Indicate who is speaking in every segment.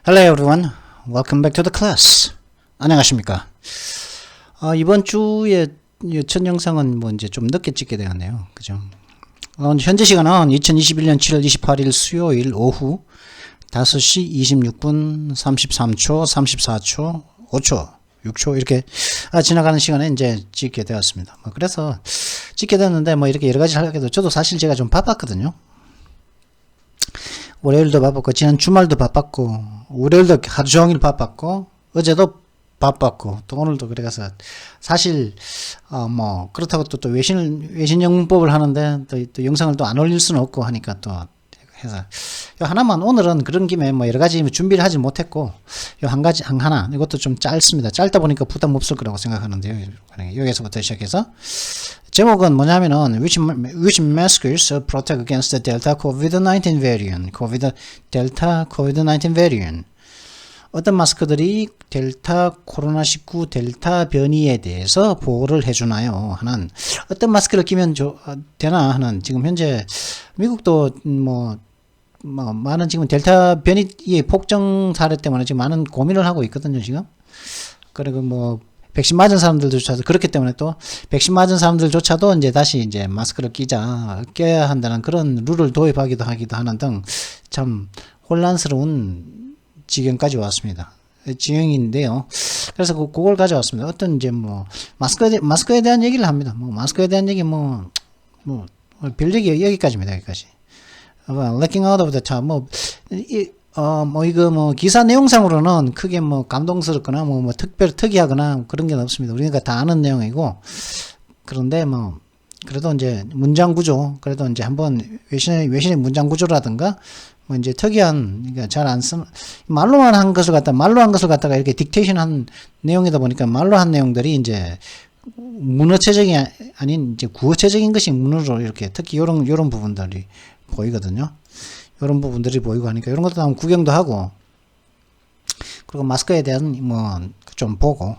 Speaker 1: Hello everyone, welcome back to the class. 안녕하십니까. 이번 주에 첫 영상은 뭐 이제 좀 늦게 찍게 되었네요. 그죠? 현재 시간은 2021년 7월 28일 수요일 오후 5시 26분 33초, 34초, 5초, 6초 이렇게 지나가는 시간에 이제 찍게 되었습니다. 그래서 찍게 되었는데 뭐 이렇게 여러 가지 하게 도 저도 사실 제가 좀 바빴거든요. 월요일도 바빴고 지난 주말도 바빴고 월요일도 하루 종일 바빴고 어제도 바빴고 또 오늘도 그래서 사실 뭐 그렇다고 또 외신 영문법을 하는데 또 영상을 또 안 올릴 수는 없고 하니까 또 해서 하나만 오늘은 그런 김에 뭐 여러 가지 준비를 하지 못했고 하나 이것도 좀 짧습니다. 짧다 보니까 부담 없을 거라고 생각하는데요. 여기서부터 시작해서 제목은 뭐냐면은 which masks protect against the Delta COVID-19 variant, Delta COVID-19 variant. 어떤 마스크들이 델타 코로나19 델타 변이에 대해서 보호를 해주나요? 하는 어떤 마스크를 끼면 되나 하는 지금 현재 미국도 많은 지금 델타 변이의 폭증 사례 때문에 지금 많은 고민을 하고 있거든요, 지금. 그리고 백신 맞은 사람들조차도 그렇기 때문에 또 백신 맞은 사람들조차도 이제 다시 이제 마스크를 껴야 한다는 그런 룰을 도입하기도 하는 등 참 혼란스러운 지경까지 왔습니다. 지형인데요. 그래서 그걸 가져왔습니다. 어떤 이제 마스크에 대한 얘기를 합니다. 마스크에 대한 얘기 별 얘기 여기까지입니다. 여기까지. Looking out of the top. 기사 내용상으로는 크게 감동스럽거나 특이하거나 그런 게 없습니다. 우리가 다 아는 내용이고, 그런데 그래도 이제 문장 구조, 그래도 이제 한번 외신의 문장 구조라든가, 이제 특이한, 그러니까 잘 안 쓰는, 말로 한 것을 갖다가 이렇게 딕테이션 한 내용이다 보니까 말로 한 내용들이 이제 문어체적이 아닌 이제 구어체적인 것이 문어로 이렇게 특히 요런 부분들이 보이거든요. 이런 부분들이 보이고 하니까 이런 것도 한번 구경도 하고 그리고 마스크에 대한 좀 보고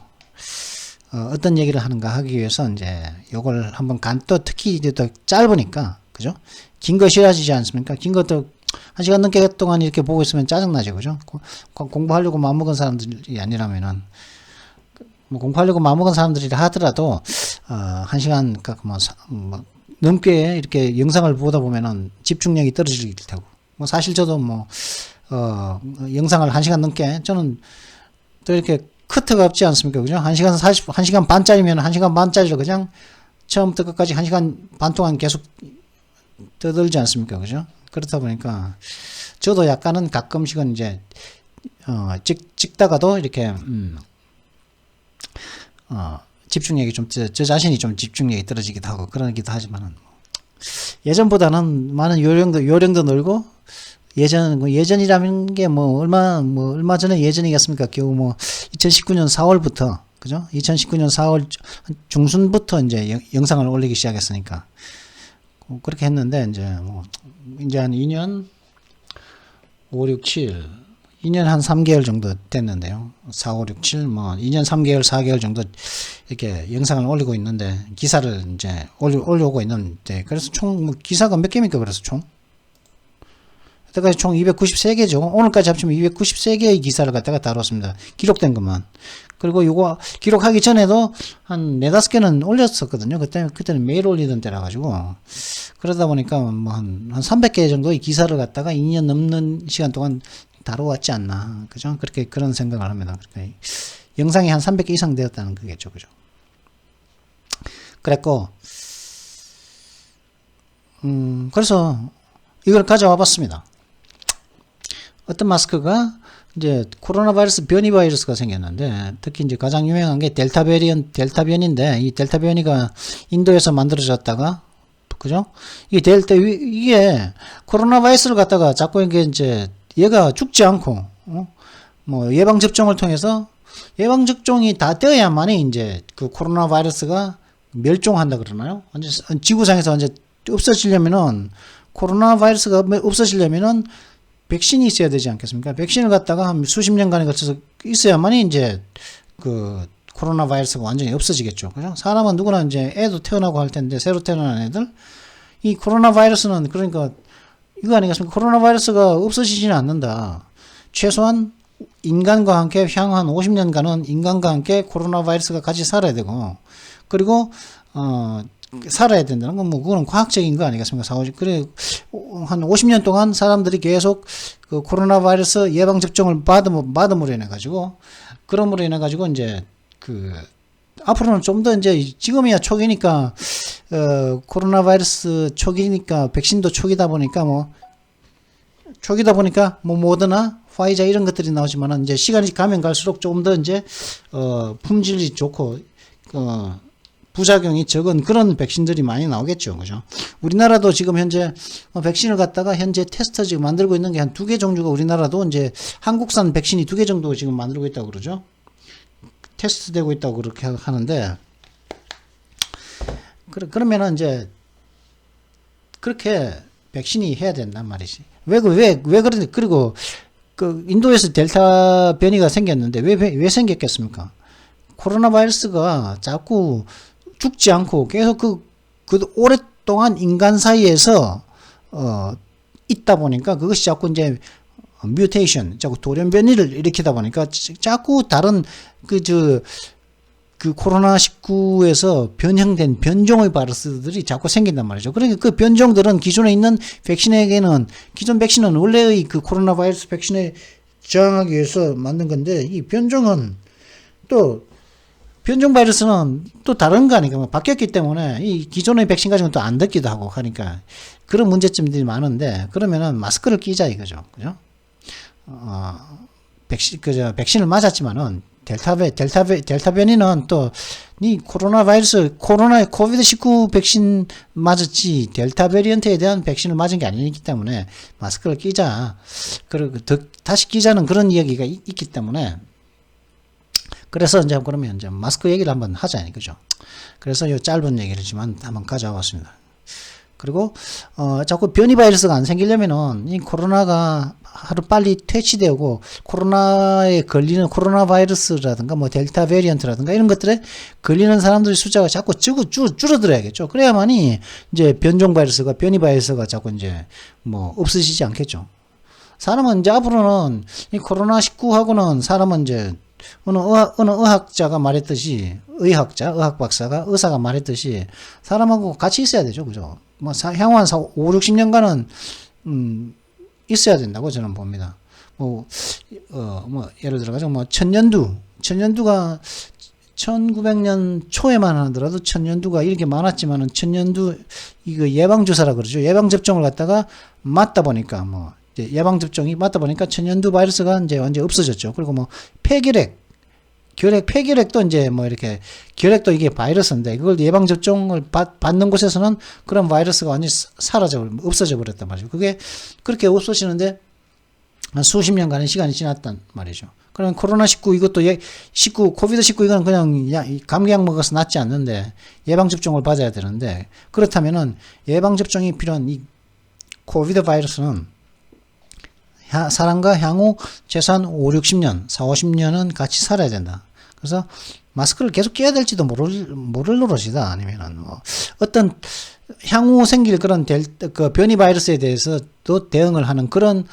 Speaker 1: 어떤 얘기를 하는가 하기 위해서 이제 요걸 한번 또 특히 또 짧으니까 그죠? 긴 거 싫어하시지 않습니까? 긴 것도 1시간 넘게 동안 이렇게 보고 있으면 짜증나죠, 그죠? 공부하려고 마음먹은 사람들이 아니라면은 공부하려고 마음먹은 사람들이 하더라도 1시간 넘게 이렇게 영상을 보다 보면은 집중력이 떨어질 테고 사실 저도 영상을 1시간 넘게 저는 또 이렇게 커트가 없지 않습니까? 그죠? 1시간 반짜리면 1시간 반짜리로 그냥 처음부터 끝까지 1시간 반 동안 계속 떠들지 않습니까? 그죠? 그렇다 보니까 저도 약간은 가끔씩은 이제 찍다가도 이렇게 집중력이 저 자신이 좀 집중력이 떨어지기도 하고 그러기도 하지만은 예전보다는 많은 요령도 늘고 예전이라는 게 얼마 전에 예전이겠습니까? 겨우 2019년 4월부터 그죠? 2019년 4월 중순부터 이제 영상을 올리기 시작했으니까 그렇게 했는데 이제 한 2년 5, 6, 7 2년 한 3개월 정도 됐는데요. 4, 5, 6, 7 2년 3개월 4개월 정도 이렇게 영상을 올리고 있는데 기사를 이제 올려오고 있는데 그래서 총 기사가 몇 개입니까? 그래서 여태까지 총 293개죠. 오늘까지 합치면 293개의 기사를 갖다가 다뤘습니다. 기록된 것만. 그리고 이거 기록하기 전에도 한 4-5개는 올렸었거든요. 그때는 매일 올리던 때라 가지고 그러다 보니까 한 300개 정도의 기사를 갖다가 2년 넘는 시간 동안 다뤄왔지 않나. 그죠? 그런 생각을 합니다. 그러니까 영상이 한 300개 이상 되었다는 거겠죠. 그죠? 그랬고, 그래서 이걸 가져와 봤습니다. 어떤 마스크가 이제 코로나 바이러스 변이 바이러스가 생겼는데 특히 이제 가장 유명한 게 델타 변인데 이 델타 변이가 인도에서 만들어졌다가 그죠? 이게 코로나 바이러스를 갖다가 자꾸 이제 얘가 죽지 않고 예방접종을 통해서 예방접종이 다 되어야만이 이제 그 코로나 바이러스가 멸종한다 그러나요? 지구상에서 완전 없어지려면은 코로나 바이러스가 없어지려면은 백신이 있어야 되지 않겠습니까? 백신을 갖다가 한 수십 년간에 걸쳐서 있어야만이 이제 그 코로나 바이러스가 완전히 없어지겠죠. 그죠? 사람은 누구나 이제 애도 태어나고 할 텐데 새로 태어난 애들 이 코로나 바이러스는 그러니까 이거 아니겠습니까? 코로나 바이러스가 없어지지는 않는다. 최소한 인간과 함께 향후 한 50년간은 인간과 함께 코로나 바이러스가 같이 살아야 되고, 그리고 살아야 된다는 건 뭐 그거는 과학적인 거 아니겠습니까? 그래 한 50년 동안 사람들이 계속 그 코로나 바이러스 예방 접종을 받음으로 인해 가지고, 그럼으로 인해 가지고 이제 그 앞으로는 좀 더 이제 지금이야 초기니까 코로나 바이러스 초기니까 백신도 초기다 보니까 뭐 모더나 화이자 이런 것들이 나오지만은 이제 시간이 가면 갈수록 조금 더 이제 품질이 좋고 부작용이 적은 그런 백신들이 많이 나오겠죠. 그죠? 우리나라도 지금 현재 백신을 갖다가 현재 테스터 지금 만들고 있는 게 한 2개 종류가, 우리나라도 이제 한국산 백신이 2개 정도 지금 만들고 있다고 그러죠. 테스트 되고 있다고 그렇게 하는데, 그러면은 이제 그렇게 백신이 해야 된단 말이지. 왜 그런데, 그리고 그 인도에서 델타 변이가 생겼는데 왜 생겼겠습니까? 코로나 바이러스가 자꾸 죽지 않고 계속 그 오랫동안 인간 사이에서 있다 보니까 그것이 자꾸 이제 뮤테이션, 자꾸 돌연 변이를 일으키다 보니까 자꾸 다른 그 코로나19에서 변형된 변종의 바이러스들이 자꾸 생긴단 말이죠. 그러니까 그 변종들은 기존에 있는 백신에게는, 기존 백신은 원래의 그 코로나 바이러스 백신에 저항하기 위해서 만든 건데, 이 변종은 또 변종 바이러스는 또 다른 거 아니까 바뀌었기 때문에 이 기존의 백신 가지고는 또 안 듣기도 하고 하니까 그런 문제점들이 많은데, 그러면은 마스크를 끼자 이거죠. 그죠? 백신을 맞았지만은 델타 변이는 또 이 코로나 바이러스, 코비드19 백신 맞았지 델타 베리언트에 대한 백신을 맞은 게 아니기 때문에 마스크를 끼자. 그리고 다시 끼자는 그런 이야기가 있기 때문에, 그래서 이제 그러면 이제 마스크 얘기를 한번 하자 이거죠. 그래서 이 짧은 얘기를지만 한번 가져왔습니다. 그리고 자꾸 변이 바이러스가 안 생기려면은 이 코로나가 하루 빨리 퇴치되고, 코로나에 걸리는 코로나 바이러스라든가 뭐 델타 베리언트라든가 이런 것들에 걸리는 사람들의 숫자가 자꾸 줄어들어야겠죠. 그래야만이 이제 변이 바이러스가 자꾸 이제 뭐 없어지지 않겠죠. 사람은 이제 앞으로는 이 코로나 19하고는 사람은 이제 어느 의학자가 말했듯이, 의학 박사가, 의사가 말했듯이 사람하고 같이 있어야 되죠. 그죠? 뭐 향후 한 5, 60년간은 있어야 된다고 저는 봅니다. 뭐 예를 들어가지고 뭐 천년두가 1900년 초에만 하더라도 천년두가 이렇게 많았지만은 천년두 이거 예방주사라 그러죠. 예방접종을 갖다가 맞다 보니까 뭐 이제 예방접종이 맞다 보니까 천년두 바이러스가 이제 완전 없어졌죠. 그리고 뭐 폐결핵도 이제 뭐 이렇게, 결핵도 이게 바이러스인데 그걸 예방접종을 받는 곳에서는 그런 바이러스가 완전히 없어져 버렸단 말이죠. 그게 그렇게 없어지는데 한 수십 년간의 시간이 지났단 말이죠. 그럼 코로나19 이것도 코비드19 이거는 그냥 감기약 먹어서 낫지 않는데 예방접종을 받아야 되는데, 그렇다면은 예방접종이 필요한 이 코비드 바이러스는 사람과 향후 최소한 5, 60년, 4, 50년은 같이 살아야 된다. 그래서 마스크를 계속 껴야 될지도 모를 노릇이다. 아니면은 뭐 어떤 향후 생길 그런 그 변이 바이러스에 대해서도 대응을 하는 그런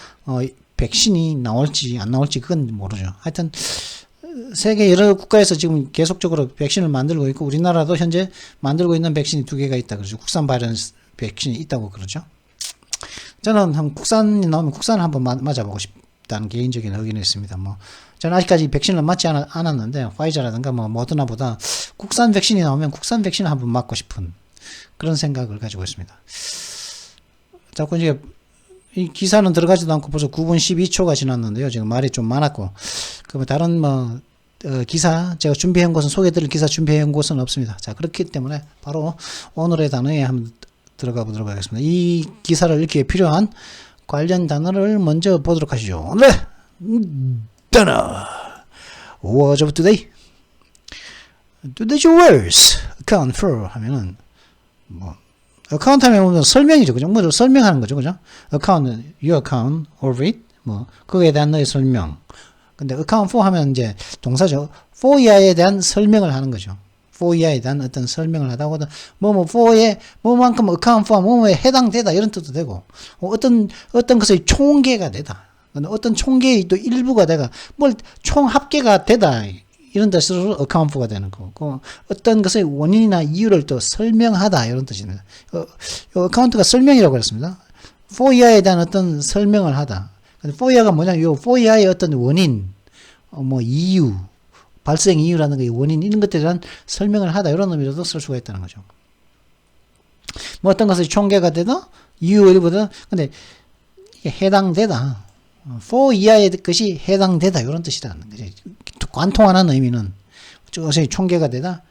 Speaker 1: 백신이 나올지 안 나올지 그건 모르죠. 하여튼 세계 여러 국가에서 지금 계속적으로 백신을 만들고 있고, 우리나라도 현재 만들고 있는 백신이 2개가 있다 그러죠. 국산 바이러스 백신이 있다고 그러죠. 저는 국산이 나오면 국산을 한번 맞아보고 싶다는 개인적인 의견이 있습니다. 뭐 저는 아직까지 백신을 맞지 않았는데 화이자라든가 뭐 모더나보다 국산 백신이 나오면 국산 백신을 한번 맞고 싶은 그런 생각을 가지고 있습니다. 자꾸 이제 이 기사는 들어가지도 않고 벌써 9분 12초가 지났는데요. 지금 말이 좀 많았고, 그러면 다른 기사 제가 준비한 것은, 소개드릴 기사 준비한 것은 없습니다. 자, 그렇기 때문에 바로 오늘의 단어에 한번 들어가 보도록 하겠습니다. 이 기사를 읽기에 필요한 관련 단어를 먼저 보도록 하시죠. 네! 단어! Word of today. Today's words. Account for 하면은 뭐 account 하면 설명이죠. 그죠? 뭐 설명하는 거죠. 그죠? account, your account of it. 뭐 그거에 대한 너의 설명. 근데 account for 하면 이제 동사죠. for에 대한 설명을 하는 거죠. for에 대한 어떤 설명을 하다고 하다 for에 뭐만큼 account for 뭐뭐에 해당되다 이런 뜻도 되고, 어떤 것의 총계가 되다, 근데 어떤 총계의 또 일부가 돼가 뭘 총 합계가 되다 이런 뜻으로 account for가 되는 거고 어떤 것의 원인이나 이유를 또 설명하다 이런 뜻입니다. account가 설명이라고 했습니다. for 이하에 대한 어떤 설명을 하다. 근데 for 이하가 뭐냐? 요 for 이하의 어떤 원인, 뭐 이유, 발생 이유라는 게 원인 이런 것들에 대한 설명을 하다 이런 의미로도 쓸 수가 있다는 거죠. 뭐 어떤 것이 총계가 되다 이유 일부다. 근데 이게 해당되다. for 이하의 것이 해당되다 이런 뜻이라는 거죠. 관통하는 의미는 저것이 총계가 되다.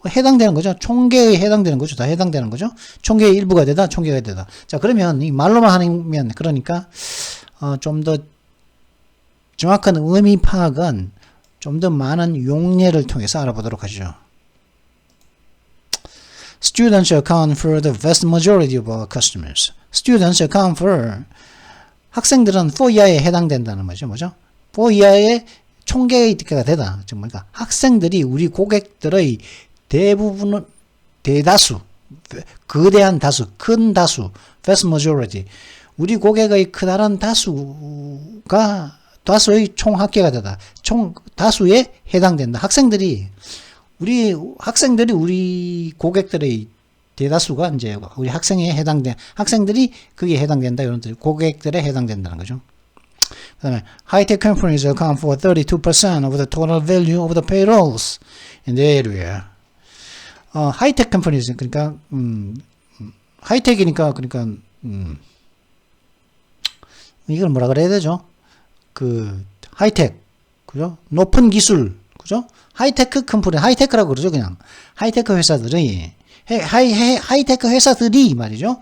Speaker 1: 해당되는 거죠. 총계에 해당되는 거죠. 다 해당되는 거죠. 총계의 일부가 되다. 총계가 되다. 자 그러면 이 말로만 하면 그러니까 좀 더 정확한 의미 파악은 좀 더 많은 용례를 통해서 알아보도록 하죠. Students account for the vast majority of our customers. Students account for 학생들은 for 이하에 해당된다는 거죠. 뭐죠? for 이하의 총계가 되다. 그러니까 학생들이 우리 고객들의 대부분은 대다수, 거대한 다수, 큰 다수, vast majority. 우리 고객의 크다란 다수의 총합계가 되다. 다수에 해당된다. 학생들이 우리 고객들의 대다수가 이제 우리 학생들이 거기에 해당된다. 이런 뜻. 고객들에 해당된다는 거죠. 그 다음에 high-tech companies account for 32% of the total value of the payrolls in the area. high-tech companies 그러니까 하이텍이니까 그러니까 이걸 뭐라 그래야 되죠? 그 하이텍 그죠? 높은 기술 그죠? 하이테크 컴퍼니 하이테크라고 그러죠 그냥 하이테크 회사들이 하이테크 회사들이 말이죠.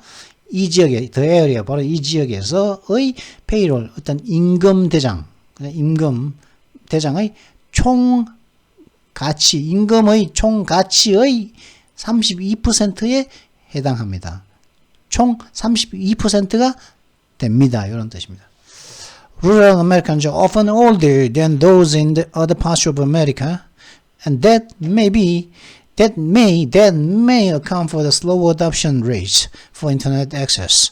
Speaker 1: 이 지역에 더 에어리아 바로 이 지역에서의 페이롤 어떤 임금 대장의 총 가치 임금의 총 가치의 32%에 해당합니다. 총 32%가 됩니다. 이런 뜻입니다. Rural Americans are often older than those in the other parts of America, and that may account for the slow adoption rates for internet access.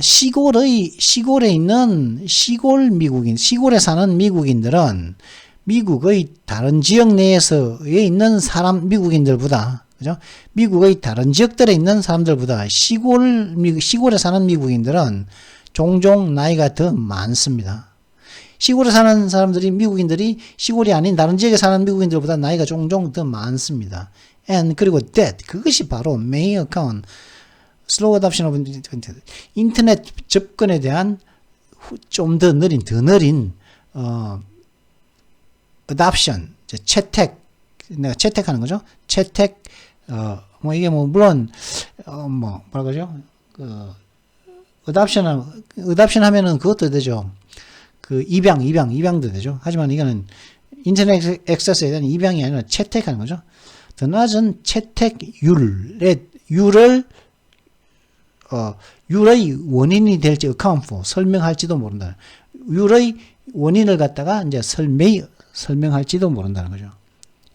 Speaker 1: 시골에 있는 시골에 사는 미국인들은 미국의 다른 지역 내에서에 있는 미국인들보다 그죠? 미국의 다른 지역들에 있는 사람들보다 시골에 사는 미국인들은 종종 나이가 더 많습니다. 시골에 사는 미국인들이 시골이 아닌 다른 지역에 사는 미국인들보다 나이가 종종 더 많습니다. And 그리고 that 그것이 바로 may account slow adoption of 인터넷 접근에 대한 좀 더 느린 adoption 내가 채택하는 거죠. 채택 이게 물론 뭐라 그러죠? adoption 하면은 그것도 되죠. 그 입양도 되죠. 하지만 이거는 인터넷 액세스에 대한 입양이 아니라 채택하는 거죠. 더 낮은 채택율의 원인이 될지 account for 설명할지도 모른다. 율의 원인을 갖다가 이제 설명할지도 모른다는 거죠.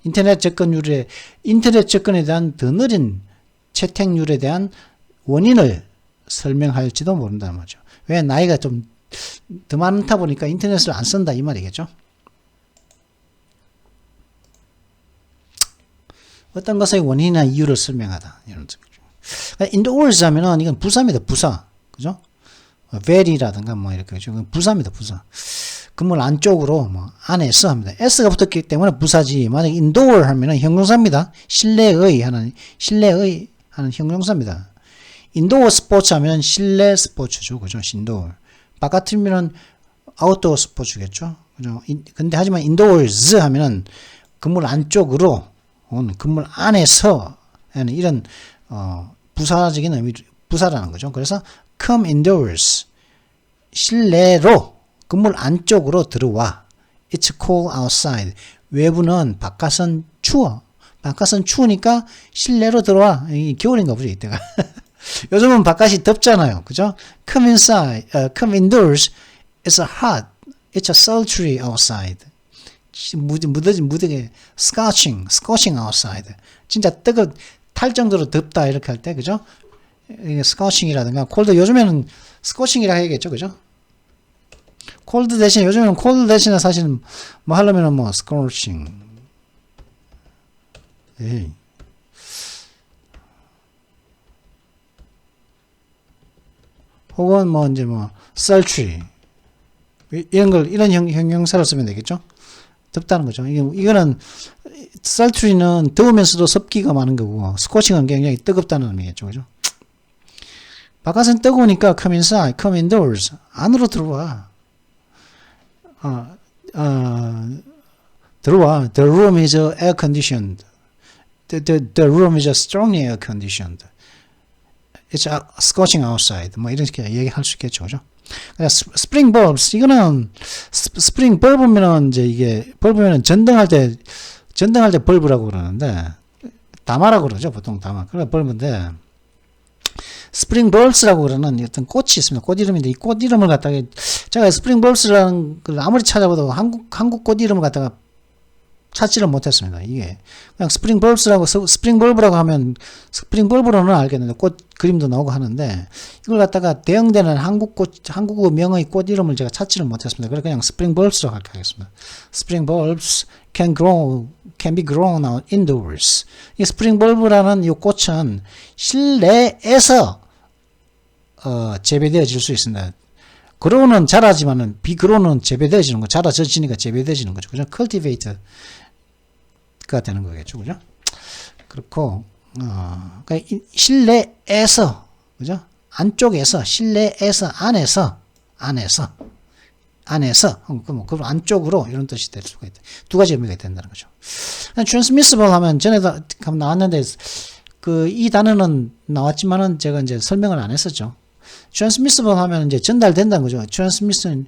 Speaker 1: 인터넷 접근에 대한 더 느린 채택률에 대한 원인을 설명할지도 모른다는 거죠. 왜 나이가 좀 더 많다 보니까 인터넷을 안 쓴다 이 말이겠죠. 어떤 것의 원인이나 이유를 설명하다 이런 뜻이죠. indoors 하면은 이건 부사입니다. 부사 그죠? very라든가 뭐 이렇게 그죠? 부사입니다. 부사. 건물 안쪽으로 뭐 안에서 합니다. s가 붙었기 때문에 부사지. 만약 indoor 하면은 형용사입니다. 실내의 하는 형용사입니다. 인도어 스포츠 하면 실내 스포츠죠. 그죠? 인도어. 바깥이면은 아웃도어 스포츠겠죠. 그죠? 근데 하지만 indoors 하면은 건물 안쪽으로, 건물 안에서 하는 이런, 부사적인 의미, 부사라는 거죠. 그래서 come indoors. 실내로, 건물 안쪽으로 들어와. It's cold outside. 외부는 바깥은 추워. 바깥은 추우니까 실내로 들어와. 겨울인가 보죠, 이때가. 요즘은 바깥이 덥잖아요. 그죠? Come inside, come indoors. It's hot. It's sultry outside. 무더게 scorching outside. 진짜 탈 정도로 덥다 이렇게 할 때, 그죠? scorching이라든가 cold. 요즘에는 scorching이라 해야겠죠, 그죠? cold 대신에, 요즘에는 cold 대신에 사실 뭐 하려면은 뭐 scorching. 에이. 혹은 뭐 이제 뭐 sultry. 이런 형용사를 쓰면 되겠죠? 덥다는 거죠. 이거는 sultry는 더우면서도 습기가 많은 거고, scorching은 굉장히 뜨겁다는 의미겠죠. 그죠? 바깥은 뜨거우니까 come inside, come indoors. 안으로 들어와. 들어와. The room is air conditioned. The room is strongly air conditioned. It's scorching outside. 뭐 이렇게 얘기할 수 있겠죠. 그죠? 스프링 벌브스, 이거는 스프링 벌브면은 이제 이게 벌브면은 전등할 때 벌브라고 그러는데, 다마라고 그러죠. 보통 다마. 그래 벌브인데, 스프링 벌브스라고 그러는 어떤 꽃이 있습니다. 꽃 이름인데, 이 꽃 이름을 갖다가 제가 스프링 벌브스라는 걸 아무리 찾아봐도 한국 꽃 이름을 갖다가 찾지를 못했습니다. 이게 그냥 스프링 벌브라고 하면 스프링 벌브로는 알겠는데 꽃 그림도 나오고 하는데, 이걸 갖다가 대응되는 한국어 명의 꽃 이름을 제가 찾지를 못했습니다. 그래서 그냥 스프링 벌브스라고 하겠습니다. 스프링 벌브스 can be grown out indoors. 이 스프링 벌브라는 이 꽃은 실내에서 재배되어질 수 있습니다. 그로는 자라지만은 비그로는 재배되어지는 거, 자라져지니까 재배되어지는 거죠. 그죠? cultivate가 되는 거겠죠. 그죠? 그렇고, 그러니까 실내에서, 그죠? 안쪽에서, 실내에서, 안에서, 그 안쪽으로 이런 뜻이 될 수가 있다. 두 가지 의미가 된다는 거죠. transmissible 하면 전에도 나왔는데, 이 단어는 나왔지만은 제가 이제 설명을 안 했었죠. transmissible 하면 이제 전달된다는 거죠. transmission,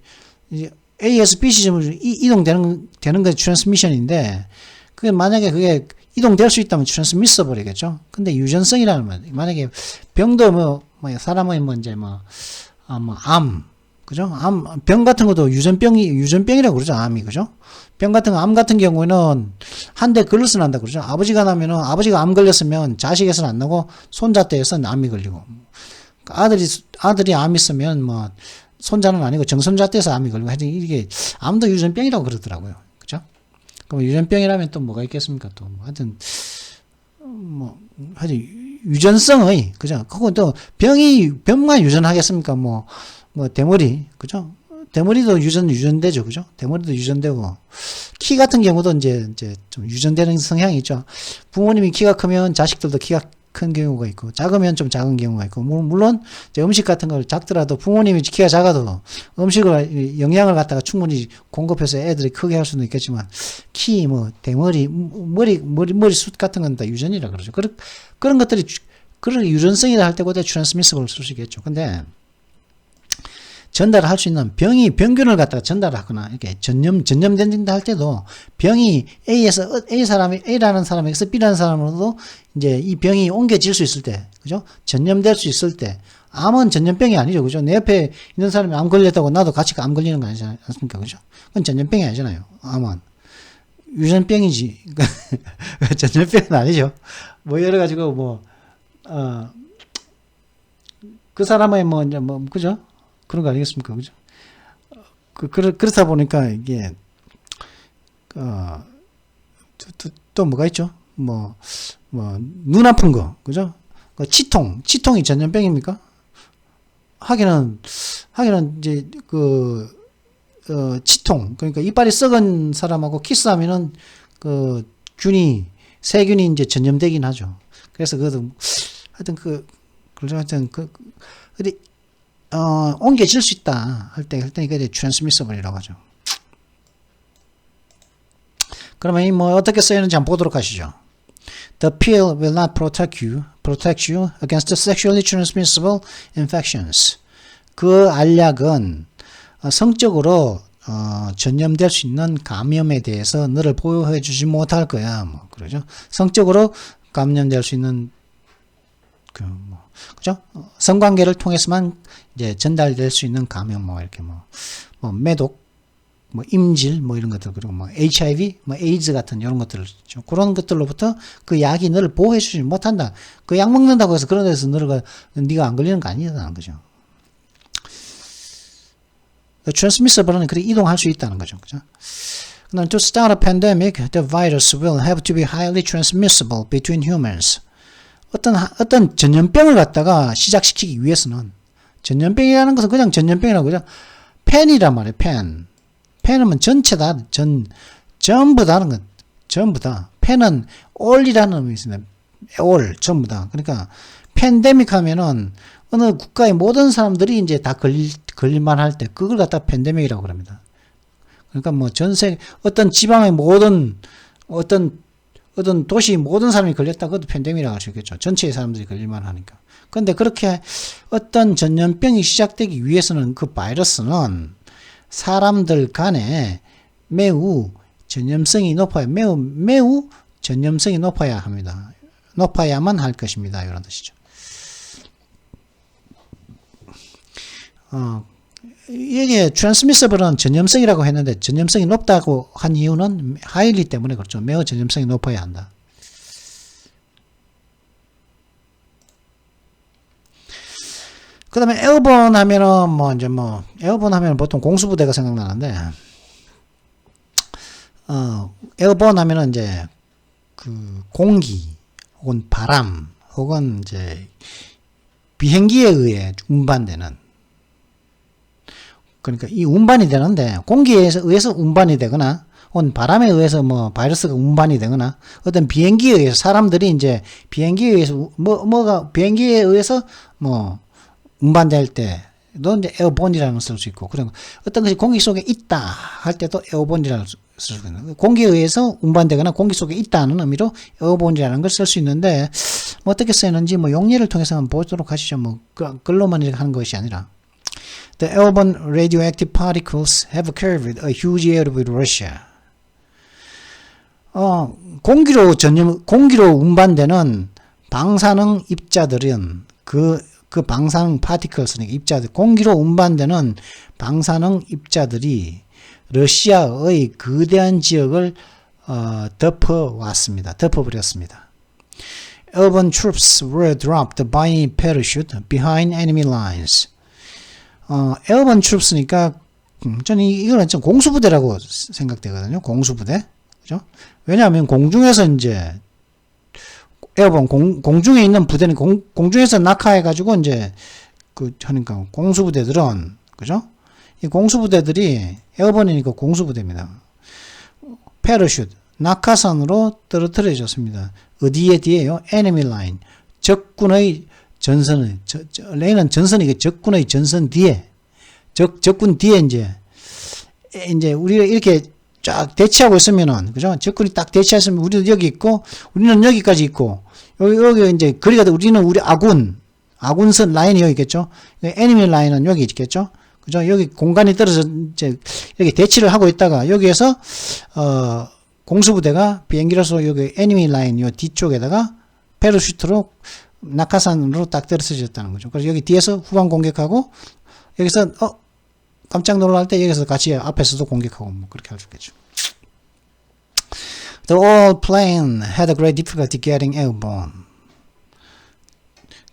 Speaker 1: A에서 B 지점으로 이동되는 게 transmission인데, 그게 만약에 그게 이동될 수 있다면 transmissible이겠죠. 근데 유전성이라는 말, 만약에 병도 사람의 암, 그죠? 병 같은 것도 유전병이라고 그러죠. 암이, 그죠? 병 같은 암 같은 경우에는 한 대 걸려서 난다 그러죠. 아버지가 암 걸렸으면 자식에서는 안 나고 손자 때에서는 암이 걸리고, 아들이 암 있으면 뭐 손자는 아니고 정손자 때에서 암이 걸리고, 하여튼 이게 암도 유전병이라고 그러더라고요. 그죠? 그럼 유전병이라면 또 뭐가 있겠습니까? 또 하여튼 유전성의, 그죠? 그건 또 병만 유전하겠습니까? 뭐 대머리, 그죠? 대머리도 유전되죠, 그죠? 대머리도 유전되고, 키 같은 경우도 이제 좀 유전되는 성향이 있죠. 부모님이 키가 크면 자식들도 키가 큰 경우가 있고, 작으면 좀 작은 경우가 있고, 물론 이제 음식 같은 걸 작더라도 부모님이 키가 작아도 음식을 영양을 갖다가 충분히 공급해서 애들이 크게 할 수는 있겠지만, 키, 대머리, 머리숱 같은 건 다 유전이라 그러죠. 그런 것들이 그런 유전성이라 할 때보다 트랜스미시블을 쓸 수 있겠죠. 근데 전달을 할 수 있는 병균을 갖다가 전달하거나 이렇게 전염된다 할 때도 병이 A라는 사람에게서 B라는 사람으로도 이제 이 병이 옮겨질 수 있을 때, 그죠? 전염될 수 있을 때, 암은 전염병이 아니죠, 그죠? 내 옆에 있는 사람이 암 걸렸다고 나도 같이 암 걸리는 거 아니지 않습니까, 그죠? 그건 전염병이 아니잖아요, 암은. 유전병이지. 전염병은 아니죠. 여러 가지고 그 사람의 그죠? 그런 거 아니겠습니까? 그죠? 그렇다 보니까 이게, 또 뭐가 있죠? 눈 아픈 거, 그죠? 치통이 전염병입니까? 하기는 이제, 치통. 그러니까 이빨이 썩은 사람하고 키스하면은, 세균이 이제 전염되긴 하죠. 그래서 하여튼 옮겨질 수 있다 할 때 이게 트랜스미서블이라고 하죠. 그러면 어떻게 쓰이는지 한번 보도록 하시죠. The pill will not protect you against sexually transmissible infections. 그 알약은 성적으로 전염될 수 있는 감염에 대해서 너를 보호해 주지 못할 거야. 그러죠. 성적으로 감염될 수 있는 그죠? 성관계를 통해서만 이제 전달될 수 있는 감염, 이렇게 매독, 임질, 이런 것들, 그리고 HIV, 에이즈 같은 이런 것들, 그런 것들로부터 그 약이 너를 보호해주지 못한다. 그 약 먹는다고 해서 그런 데서 네가 안 걸리는 거 아니다는 거죠. transmissible은 그렇게 이동할 수 있다는 거죠. 그죠? 그다음 to start a pandemic, the virus will have to be highly transmissible between humans. 어떤 전염병을 갖다가 시작시키기 위해서는 전염병이라는 것은 그냥 전염병이라고 그죠? 팬이란 말이에요. 팬은 전체다. 전부 다는 것. 전부 다. 팬은 all이라는 의미 있습니다. all 전부 다. 그러니까 팬데믹 하면은 어느 국가의 모든 사람들이 이제 다 걸릴만 할 때 그걸 갖다 팬데믹이라고 그럽니다. 그러니까 뭐 전 세계 어떤 지방의 모든 어떤 도시 모든 사람이 걸렸다 그것도 팬데믹이라고 할 수 있겠죠. 전체의 사람들이 걸릴만 하니까. 그런데 그렇게 어떤 전염병이 시작되기 위해서는 그 바이러스는 사람들 간에 매우 전염성이 높아야 매우 전염성이 높아야 합니다. 높아야만 할 것입니다. 이런 뜻이죠. 이게 transmissible은 전염성이라고 했는데 전염성이 높다고 한 이유는 highly 때문에 그렇죠. 매우 전염성이 높아야 한다. 그 다음에 에어본 하면은 에어본 하면은 보통 공수부대가 생각나는데 에어본 하면은 이제 그 공기 혹은 바람 혹은 이제 비행기에 의해 운반되는, 그러니까 이 운반이 되는데 공기에 의해서 운반이 되거나 혹은 바람에 의해서 뭐 바이러스가 운반이 되거나 어떤 비행기에 의해서 사람들이 이제 비행기에 의해서 비행기에 의해서 뭐 운반될 때도 이제 에어본이라는 걸 쓸 수 있고, 그리고 어떤 것이 공기 속에 있다 할 때도 에어본이라는 걸 쓸 수 있는, 공기에 의해서 운반되거나 공기 속에 있다는 의미로 에어본이라는 걸 쓸 수 있는데 뭐 어떻게 쓰이는지 뭐 용례를 통해서 한번 보도록 하시죠. 뭐 글로만 이렇게 하는 것이 아니라 The airborne radioactive particles have carried a huge area with Russia. 공기로 운반되는 방사능 입자들은 그 방사능 파티클스니까 입자들, 공기로 운반되는 방사능 입자들이 러시아의 거대한 지역을 덮어버렸습니다. Airborne troops were dropped by parachute behind enemy lines. 에어본 트룹스니까 저는 이거는 좀 공수부대라고 생각되거든요. 공수부대. 그죠? 왜냐하면 공중에서 이제 에어본 공중에 있는 부대는 공중에서 낙하해가지고 이제 하니까 공수부대들은, 그죠? 이 공수부대들이 에어본이니까 공수부대입니다. 패러슈트, 낙하산으로 떨어뜨려졌습니다. 어디에 뒤에요? enemy line, 적군의 전선을, 레인은 전선이고 적군의 전선 뒤에, 적군 뒤에 이제 우리가 이렇게 쫙 대치하고 있으면은, 그죠? 적군이 딱 대치했으면 우리도 여기 있고, 우리는 여기까지 있고, 여기 이제 거리가, 우리는 우리 아군선 라인이 여기 있겠죠? 에니미 라인은 여기 있겠죠? 그죠? 여기 공간이 떨어져, 이제, 여기 대치를 하고 있다가, 여기에서, 공수부대가 비행기로서 여기 에니미 라인 요 뒤쪽에다가 패러슈트로 낙하산으로 딱 떨어졌다는 거죠. 그래서 여기 뒤에서 후방 공격하고, 여기서, 깜짝 놀랄 때 여기서 같이 앞에서도 공격하고, 뭐, 그렇게 할 수 있겠죠. The old plane had a great difficulty getting airborne.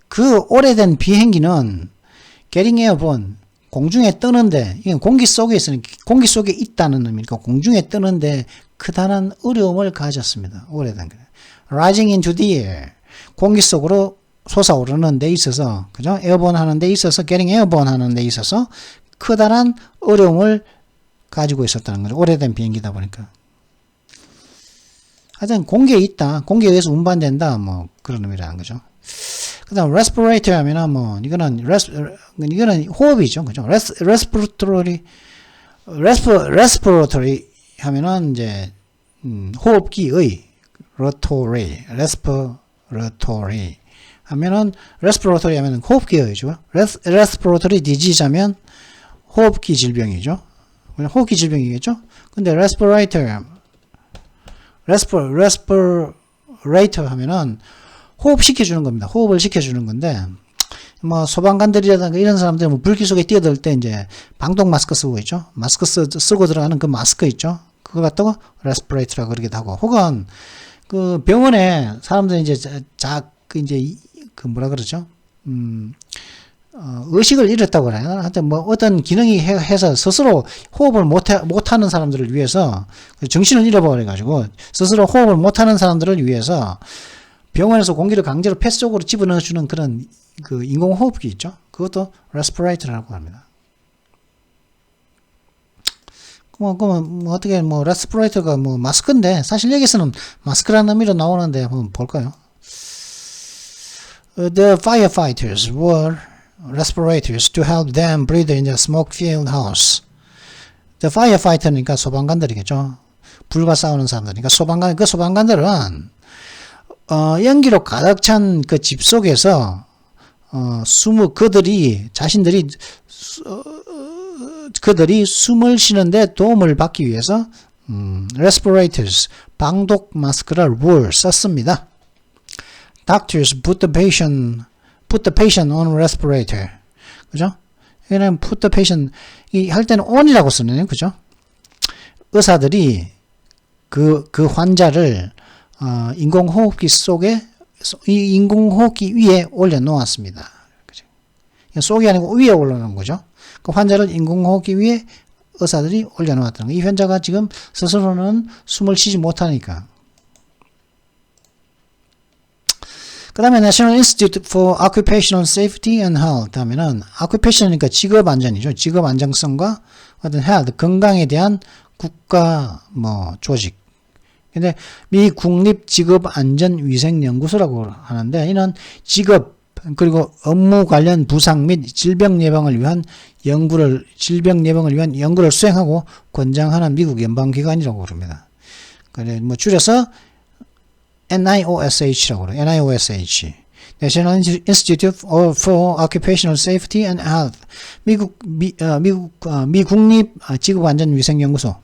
Speaker 1: 그 오래된 비행기는 getting airborne, 공중에 뜨는데, 이건 공기 속에 있으니까, 공기 속에 있다는 의미니까 공중에 뜨는데 크다란 어려움을 가졌습니다. 오래된 거. Rising into the air, 공기 속으로 솟아오르는 데 있어서, 그죠? 에어본 하는 데 있어서, getting airborne 하는 데 있어서 크다란 어려움을 가지고 있었다는 거죠. 오래된 비행기다 보니까. 하여튼 공기에 있다, 공기에 의해서 운반된다, 뭐 그런 의미라는 거죠. 그 다음 respirator 하면은 뭐 이거는 호흡이죠, 그죠? respiratory 하면은 이제 호흡기의 respiratory 하면은 respiratory 하면은 호흡기의죠. respiratory disease 하면 호흡기 질병이죠. 호흡기 질병이겠죠. 근데 respirator 하면은 호흡 시켜주는 겁니다. 호흡을 시켜주는 건데, 뭐, 소방관들이라든가 이런 사람들, 뭐, 불길 속에 뛰어들 때 이제, 방독 마스크 쓰고 있죠. 마스크 쓰고 들어가는 그 마스크 있죠. 그걸 갖다가 레스피레이터라고 그러기도 하고, 혹은, 그 병원에 사람들이 이제, 뭐라 그러죠? 의식을 잃었다고 그래요. 하여튼 뭐 어떤 기능이 해서 스스로 호흡을 못하는 사람들을 위해서 정신을 잃어버려가지고 스스로 호흡을 못하는 사람들을 위해서 병원에서 공기를 강제로 폐 속으로 집어넣어주는 그런 그 인공호흡기 있죠. 그것도 레스피레이터라고 합니다. 그럼 어떻게 레스피레이터가 마스크인데 사실 여기서는 마스크라는 의미로 나오는데 한번 볼까요? The firefighters wore respirators to help them breathe in the smoke-filled house. The firefighter니까 소방관들이겠죠. 불과 싸우는 사람들이니까 소방관들은 연기로 가득 찬 그 집 속에서 그들이 숨을 쉬는데 도움을 받기 위해서 respirators 방독 마스크를 썼습니다. Doctors put the patient on respirator. 그죠? 여기는 put the patient 할 때는 on이라고 쓰네요. 그죠? 의사들이 그 환자를 인공호흡기 위에 올려놓았습니다. 그죠? 속이 아니고 위에 올려놓은 거죠. 그 환자를 인공호흡기 위에 의사들이 올려놓았다는 거예요. 이 환자가 지금 스스로는 숨을 쉬지 못하니까. 그 다음에 National Institute for Occupational Safety and Health 하면은 occupation이니까 직업 안전이죠. 직업 안정성과 어떤 health, 건강에 대한 국가 조직. 근데 미 국립직업안전위생연구소라고 하는데 이는 직업 그리고 업무 관련 부상 및 질병 예방을 위한 연구를 수행하고 권장하는 미국 연방기관이라고 그럽니다. 그래 줄여서 NIOSH라고 그래요. NIOSH. National Institute for Occupational Safety and Health. 미 국립직업안전위생연구소.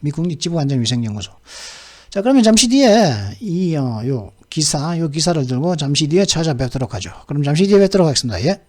Speaker 1: 자, 그러면 잠시 뒤에 요 기사를 들고 잠시 뒤에 찾아뵙도록 하죠. 그럼 잠시 뒤에 뵙도록 하겠습니다. 예.